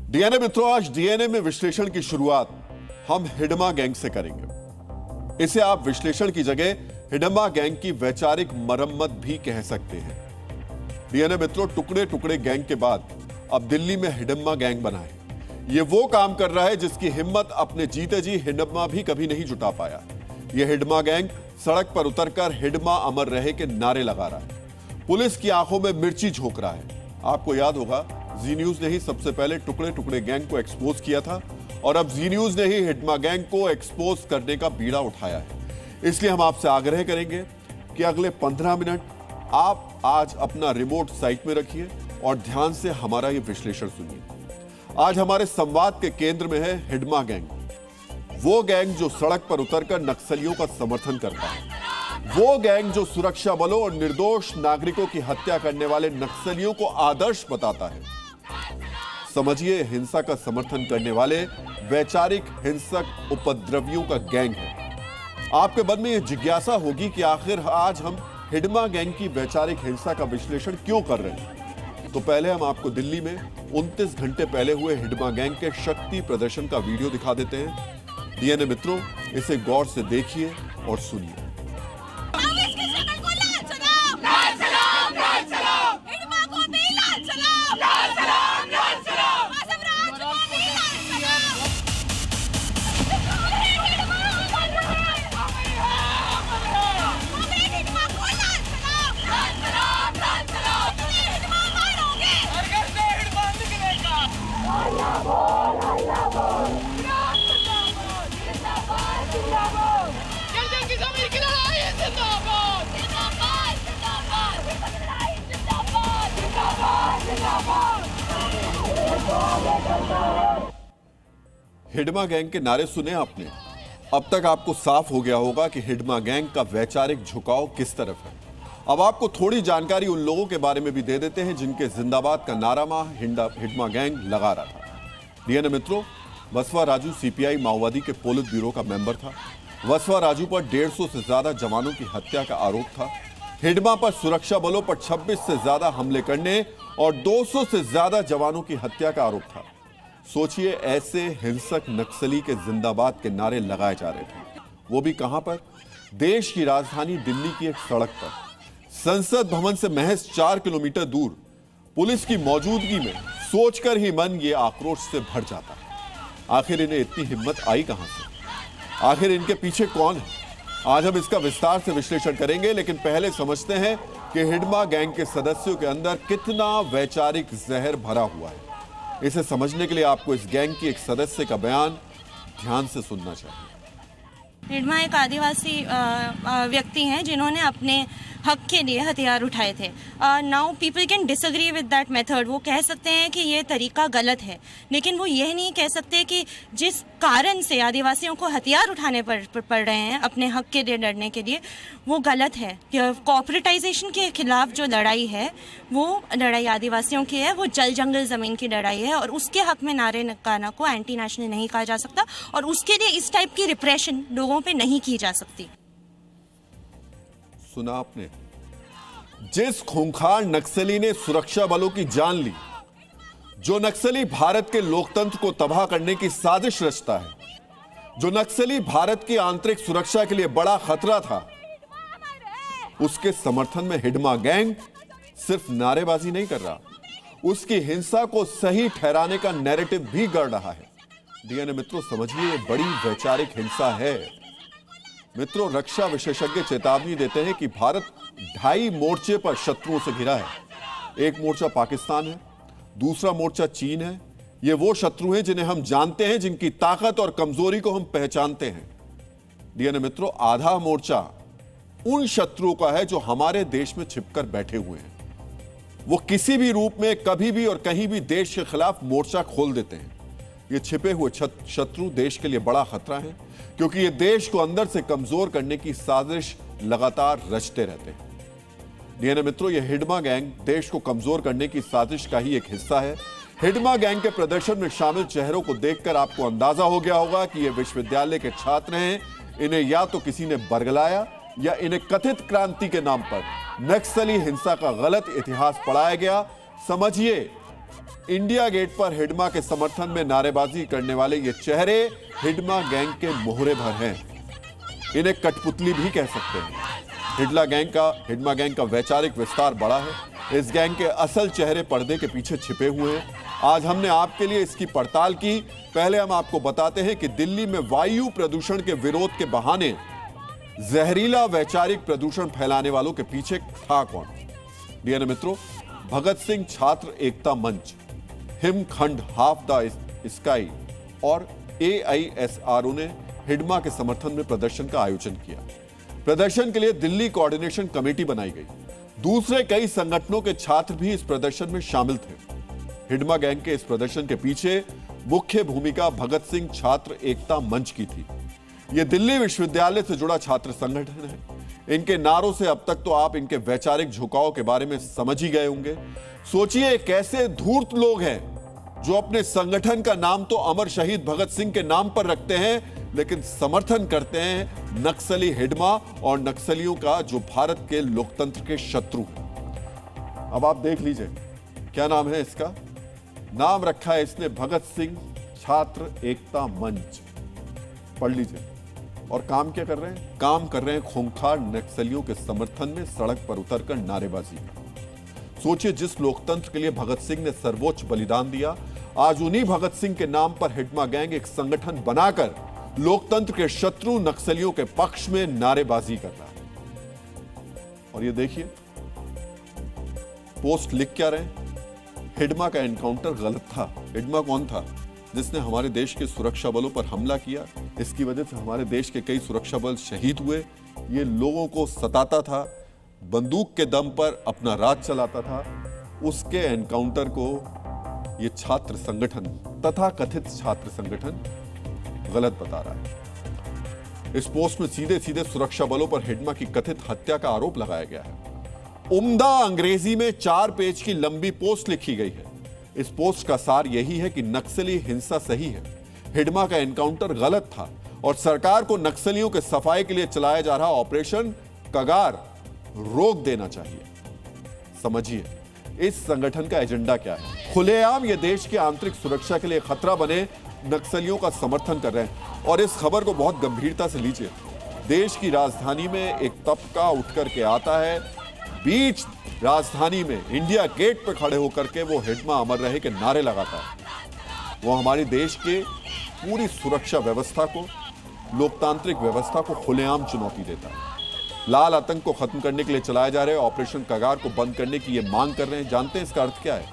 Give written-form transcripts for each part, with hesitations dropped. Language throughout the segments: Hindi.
डीएनए मित्रों, आज डीएनए में विश्लेषण की शुरुआत हम हिडमा गैंग से करेंगे। इसे आप विश्लेषण की जगह हिडमा गैंग की वैचारिक मरम्मत भी कह सकते हैं। डीएनए मित्रों, टुकड़े टुकड़े गैंग के बाद अब दिल्ली में हिडमा गैंग बना है। यह वो काम कर रहा है जिसकी हिम्मत अपने जीते जी हिडमा भी कभी नहीं जुटा पाया। यह हिडमा गैंग सड़क पर उतरकर हिडमा अमर रहे के नारे लगा रहा है, पुलिस की आंखों में मिर्ची झोंक रहा है। आपको याद होगा, जी न्यूज ने ही सबसे पहले टुकड़े टुकड़े गैंग को एक्सपोज किया था और अब जी न्यूज ने ही हिडमा गैंग को एक्सपोज करने का बीड़ा उठाया है। इसलिए हम आपसे आग्रह करेंगे कि अगले 15 मिनट आप आज अपना रिमोट साइट में रखिए और ध्यान से हमारा ये विश्लेषण सुनिए। आज हमारे संवाद के केंद्र में है हिडमा गैंग, वो गैंग जो सड़क पर उतरकर नक्सलियों का समर्थन करता है, वो गैंग जो सुरक्षा बलों और निर्दोष नागरिकों की हत्या करने वाले नक्सलियों को आदर्श बताता है। समझिए, हिंसा का समर्थन करने वाले वैचारिक हिंसक उपद्रवियों का गैंग है। आपके मन में यह जिज्ञासा होगी कि आखिर आज हम हिडमा गैंग की वैचारिक हिंसा का विश्लेषण क्यों कर रहे हैं। तो पहले हम आपको दिल्ली में 29 घंटे पहले हुए हिडमा गैंग के शक्ति प्रदर्शन का वीडियो दिखा देते हैं। डीएनए मित्रों, इसे गौर से देखिए और सुनिए। हिडमा गैंग के नारे सुने आपने। अब तक आपको साफ हो गया होगा कि हिडमा गैंग का वैचारिक झुकाव किस तरफ है। अब आपको थोड़ी जानकारी उन लोगों के बारे में भी दे देते हैं जिनके जिंदाबाद का नारा हिडमा गैंग लगा रहा था। डीएनए मित्रों, वसवा राजू सीपीआई माओवादी के पोलित ब्यूरो का मेंबर था। वसवा राजू पर 150 से ज्यादा जवानों की हत्या का आरोप था। हिडमा पर सुरक्षा बलों पर 26 से ज्यादा हमले करने और 200 से ज्यादा जवानों की हत्या का आरोप था। सोचिए, ऐसे हिंसक नक्सली के जिंदाबाद के नारे लगाए जा रहे थे, वो भी कहां पर? देश की राजधानी दिल्ली की एक सड़क पर, संसद भवन से महज 4 किलोमीटर दूर। पुलिस की मौजूदगी में सोचकर ही मन ये आक्रोश से भर जाता है। आखिर इन्हें इतनी हिम्मत आई कहां से? आखिर इनके पीछे कौन है? आज हम इसका विस्तार से विश्लेषण करेंगे, लेकिन पहले समझते हैं कि हिडमा गैंग के सदस्यों के अंदर कितना वैचारिक जहर भरा हुआ है। इसे समझने के लिए आपको इस गैंग की एक सदस्य का बयान ध्यान से सुनना चाहिए। हिडमा एक आदिवासी व्यक्ति हैं जिन्होंने अपने हक के लिए हथियार उठाए थे। Now people can disagree with that method. वो कह सकते हैं कि ये तरीका गलत है, लेकिन वो यह नहीं कह सकते कि जिस कारण से आदिवासियों को हथियार उठाने पड़ रहे हैं अपने हक के लिए लड़ने के लिए, वो गलत है। कॉर्पोरेटाइजेशन के खिलाफ जो लड़ाई है, वो लड़ाई आदिवासियों की है, वो जल जंगल जमीन की लड़ाई है और उसके हक में नारे लगाना को एंटी नेशनल नहीं कहा जा सकता और उसके लिए इस टाइप की रिप्रेशन लोगों पे नहीं की जा सकती। सुना आपने? जिस खूंखार नक्सली ने सुरक्षा बलों की जान ली, जो नक्सली भारत के लोकतंत्र को तबाह करने की साजिश रचता है, जो नक्सली भारत की आंतरिक सुरक्षा के लिए बड़ा खतरा था, उसके समर्थन में हिडमा गैंग सिर्फ नारेबाजी नहीं कर रहा, उसकी हिंसा को सही ठहराने का नैरेटिव भी गढ़ रहा है। डीएनए मित्रों, समझिए, ये बड़ी वैचारिक हिंसा है। मित्रों, रक्षा विशेषज्ञ चेतावनी देते हैं कि भारत 2.5 मोर्चे पर शत्रुओं से घिरा है। एक मोर्चा पाकिस्तान है, दूसरा मोर्चा चीन है। ये वो शत्रु हैं जिन्हें हम जानते हैं, जिनकी ताकत और कमजोरी को हम पहचानते हैं। डीएनए मित्रों, आधा मोर्चा उन शत्रुओं का है जो हमारे देश में छिपकर बैठे हुए हैं। वो किसी भी रूप में, कभी भी और कहीं भी देश के खिलाफ मोर्चा खोल देते हैं। ये छिपे हुए शत्रु देश के लिए बड़ा खतरा है, क्योंकि ये देश को अंदर से कमजोर करने की साजिश लगातार रचते रहते हैं। डीएनए मित्रों, ये हिडमा गैंग देश को कमजोर करने की साजिश का ही एक हिस्सा है। हिडमा गैंग के प्रदर्शन में शामिल चेहरों को देखकर आपको अंदाजा हो गया होगा कि ये विश्वविद्यालय के छात्र हैं। इन्हें या तो किसी ने बरगलाया या इन्हें कथित क्रांति के नाम पर नक्सली हिंसा का गलत इतिहास पढ़ाया गया। समझिए, इंडिया गेट पर हिडमा के समर्थन में नारेबाजी करने वाले ये चेहरे हिडमा गैंग के मोहरे भर हैं। इन्हें कठपुतली भी कह सकते हैं। हिडमा गैंग का वैचारिक विस्तार बड़ा है। इस गैंग के असल चेहरे पर्दे के पीछे छिपे हुए हैं। आज हमने आपके लिए इसकी पड़ताल की। पहले हम आपको बताते हैं कि दिल्ली में वायु प्रदूषण के विरोध के बहाने जहरीला वैचारिक प्रदूषण फैलाने वालों के पीछे था कौन। डीएनए मित्रों, भगत सिंह छात्र एकता मंच, हिमखंड हाफ द स्काई और AISRO ने हिडमा के समर्थन में प्रदर्शन का आयोजन किया। प्रदर्शन के लिए दिल्ली कोऑर्डिनेशन कमेटी बनाई गई। दूसरे कई संगठनों के छात्र भी इस प्रदर्शन में शामिल थे। हिडमा गैंग के इस प्रदर्शन के पीछे मुख्य भूमिका भगत सिंह छात्र एकता मंच की थी। यह दिल्ली विश्वविद्यालय से जुड़ा छात्र संगठन है। इनके नारों से अब तक तो आप इनके वैचारिक झुकाव के बारे में समझ ही गए होंगे। सोचिए कैसे धूर्त लोग हैं जो अपने संगठन का नाम तो अमर शहीद भगत सिंह के नाम पर रखते हैं, लेकिन समर्थन करते हैं नक्सली हिडमा और नक्सलियों का, जो भारत के लोकतंत्र के शत्रु। अब आप देख लीजिए क्या नाम है इसका। नाम रखा है इसने भगत सिंह छात्र एकता मंच। पढ़ लीजिए। और काम क्या कर रहे हैं? काम कर रहे हैं खूंखार नक्सलियों के समर्थन में सड़क पर उतरकर नारेबाजी। सोचिए, जिस लोकतंत्र के लिए भगत सिंह ने सर्वोच्च बलिदान दिया, आज उन्हीं भगत सिंह के नाम पर हिडमा गैंग एक संगठन बनाकर लोकतंत्र के शत्रु नक्सलियों के पक्ष में नारेबाजी कर रहा है। और ये देखिए पोस्ट लिख क्या रहे हैं। हिडमा का एनकाउंटर गलत था। हिडमा कौन था? जिसने हमारे देश के सुरक्षा बलों पर हमला किया। इसकी वजह से हमारे देश के कई सुरक्षा बल शहीद हुए। ये लोगों को सताता था, बंदूक के दम पर अपना राज चलाता था। उसके एनकाउंटर को ये छात्र संगठन, तथा कथित छात्र संगठन, गलत बता रहा है। इस पोस्ट में सीधे सीधे सुरक्षा बलों पर हिडमा की कथित हत्या का आरोप लगाया गया है। उम्दा अंग्रेजी में 4 पेज की लंबी पोस्ट लिखी गई है। इस पोस्ट का सार यही है कि नक्सली हिंसा सही है, हिडमा का एनकाउंटर गलत था और सरकार को नक्सलियों के सफाई के लिए चलाया जा रहा ऑपरेशन कगार रोक देना चाहिए। समझिए इस संगठन का एजेंडा क्या है। खुलेआम ये देश की आंतरिक सुरक्षा के लिए खतरा बने नक्सलियों का समर्थन कर रहे हैं। और इस खबर को बहुत गंभीरता से लीजिए। देश की राजधानी में एक तबका उठ करके आता है, बीच राजधानी में इंडिया गेट पर खड़े होकर के वो हिडमा अमर रहे के नारे लगाता है। वो हमारे देश के पूरी सुरक्षा व्यवस्था को, लोकतांत्रिक व्यवस्था को खुलेआम चुनौती देता है। लाल आतंक को खत्म करने के लिए चलाए जा रहे ऑपरेशन कगार को बंद करने की ये मांग कर रहे हैं। जानते हैं इसका अर्थ क्या है?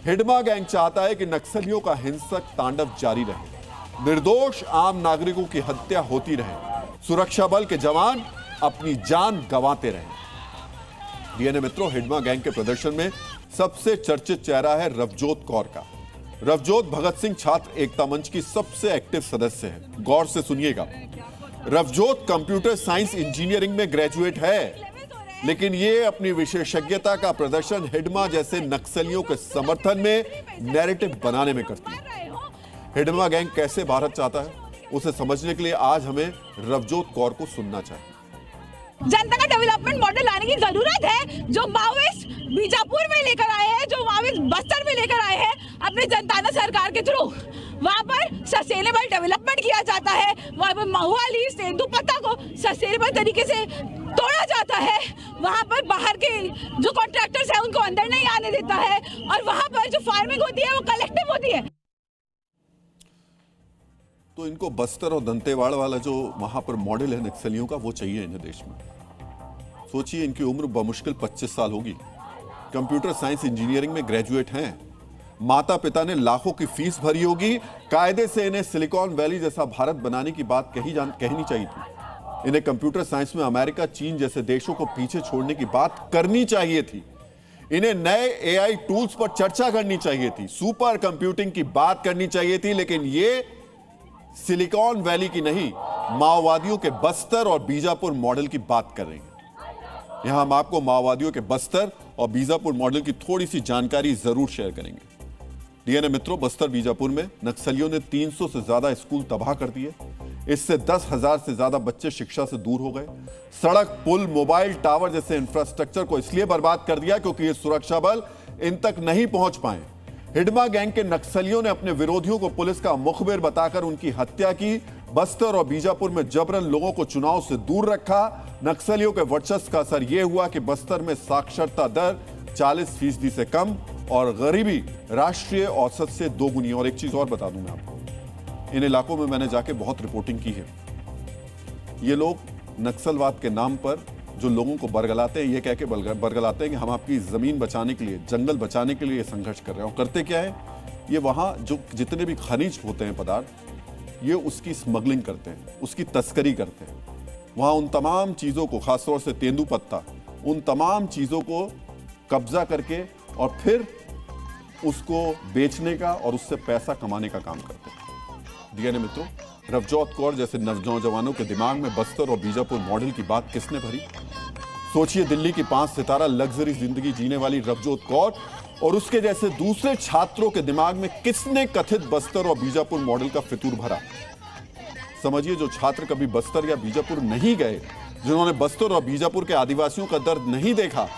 हिडमा गैंग चाहता है कि नक्सलियों का हिंसक तांडव जारी रहे, निर्दोष आम नागरिकों की हत्या होती रहे, सुरक्षा बल के जवान अपनी जान गंवाते रहे। डीएनए मित्रों, हिडमा गैंग के प्रदर्शन में सबसे चर्चित चेहरा है रवजोत कौर का। रवजोत भगत सिंह छात्र एकता मंच की सबसे एक्टिव सदस्य है। गौर से सुनिएगा। रवजोत कंप्यूटर साइंस इंजीनियरिंग में ग्रेजुएट है, लेकिन ये अपनी विशेषज्ञता का प्रदर्शन हिडमा जैसे नक्सलियों के समर्थन में नैरेटिव बनाने में करती है। हिडमा गैंग कैसे भारत चाहता है, उसे समझने के लिए आज हमें रवजोत कौर को सुनना चाहिए। जनता का डेवलपमेंट मॉडल लाने की जरूरत है, जो माओवादिस्ट बीजापुर में लेकर आए हैं, जो माओवादिस्ट बस्तर में लेकर आए हैं अपने जनता सरकार के थ्रू। वहाँ पर सस्टेनेबल डेवलपमेंट किया जाता है, वहाँ पर महुआली तेंदुपत्ता को सस्टेनेबल तरीके से तोड़ा जाता है, वहाँ पर बाहर के जो कॉन्ट्रैक्टर्स हैं उनको अंदर नहीं आने देता है, और वहाँ पर जो फार्मिंग होती है वो कलेक्टिव होती है। तो इनको बस्तर और दंतेवाड़ा वाला जो वहां पर मॉडल है नक्सलियों का, वो चाहिए इन्हें देश में। सोचिए इनकी उम्र बमुश्किल 25 साल होगी, कंप्यूटर साइंस इंजीनियरिंग में ग्रेजुएट हैं, माता पिता ने लाखों की फीस भरी होगी, कायदे से इन्हें सिलिकॉन वैली जैसा भारत बनाने की बात कहनी चाहिए थी। इन्हें कंप्यूटर साइंस में अमेरिका, चीन जैसे देशों को पीछे छोड़ने की बात करनी चाहिए थी। इन्हें नए AI टूल्स पर चर्चा करनी चाहिए थी, सुपर कंप्यूटिंग की बात करनी चाहिए थी, लेकिन ये सिलिकॉन वैली की नहीं, माओवादियों के बस्तर और बीजापुर मॉडल की बात कर रहे हैं। यहां हम आपको माओवादियों के बस्तर और बीजापुर मॉडल की थोड़ी सी जानकारी जरूर शेयर करेंगे। डीएनए मित्रों, बस्तर बीजापुर में नक्सलियों ने 300 से ज्यादा स्कूल तबाह कर दिए। इससे 10,000 से ज्यादा बच्चे शिक्षा से दूर हो गए। सड़क, पुल, मोबाइल टावर जैसे इंफ्रास्ट्रक्चर को इसलिए बर्बाद कर दिया क्योंकि ये सुरक्षा बल इन तक नहीं पहुंच पाए। हिडमा गैंग के नक्सलियों ने अपने विरोधियों को पुलिस का मुखबिर बताकर उनकी हत्या की। बस्तर और बीजापुर में जबरन लोगों को चुनाव से दूर रखा। नक्सलियों के वर्चस्व का असर यह हुआ कि बस्तर में साक्षरता दर 40% से कम और गरीबी राष्ट्रीय औसत से 2 गुनी। और एक चीज और बता दूं मैं आपको, इन इलाकों में मैंने जाके बहुत रिपोर्टिंग की है। ये लोग नक्सलवाद के नाम पर जो लोगों को बरगलाते हैं, ये कह के बरगलाते हैं कि हम आपकी जमीन बचाने के लिए, जंगल बचाने के लिए संघर्ष कर रहे हैं। और करते क्या है, ये वहां जो जितने भी खनिज होते हैं पदार्थ, ये उसकी स्मगलिंग करते हैं, उसकी तस्करी करते हैं। वहां उन तमाम चीजों को, खासतौर से तेंदुपत्ता, उन तमाम चीजों को कब्जा करके और फिर उसको बेचने का और उससे पैसा कमाने का काम करते हैं। डीएनए मित्रों, रवजोत कौर जैसे नौजवानों के दिमाग में बस्तर और बीजापुर मॉडल की बात किसने भरी? सोचिए, दिल्ली की 5 सितारा लग्जरी जिंदगी जीने वाली रवजोत कौर और उसके जैसे दूसरे छात्रों के दिमाग में किसने कथित बस्तर और बीजापुर मॉडल का फितूर भरा? समझिए, जो छात्र कभी बस्तर या बीजापुर नहीं गए, जिन्होंने बस्तर और बीजापुर के आदिवासियों का दर्द नहीं देखा,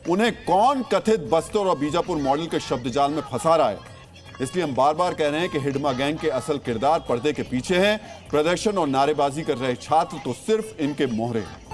उन्हें कौन कथित बस्तर और बीजापुर मॉडल के शब्दजाल में फंसा रहा है? इसलिए हम बार बार कह रहे हैं कि हिडमा गैंग के असल किरदार पर्दे के पीछे हैं। प्रदर्शन और नारेबाजी कर रहे छात्र तो सिर्फ इनके मोहरे हैं।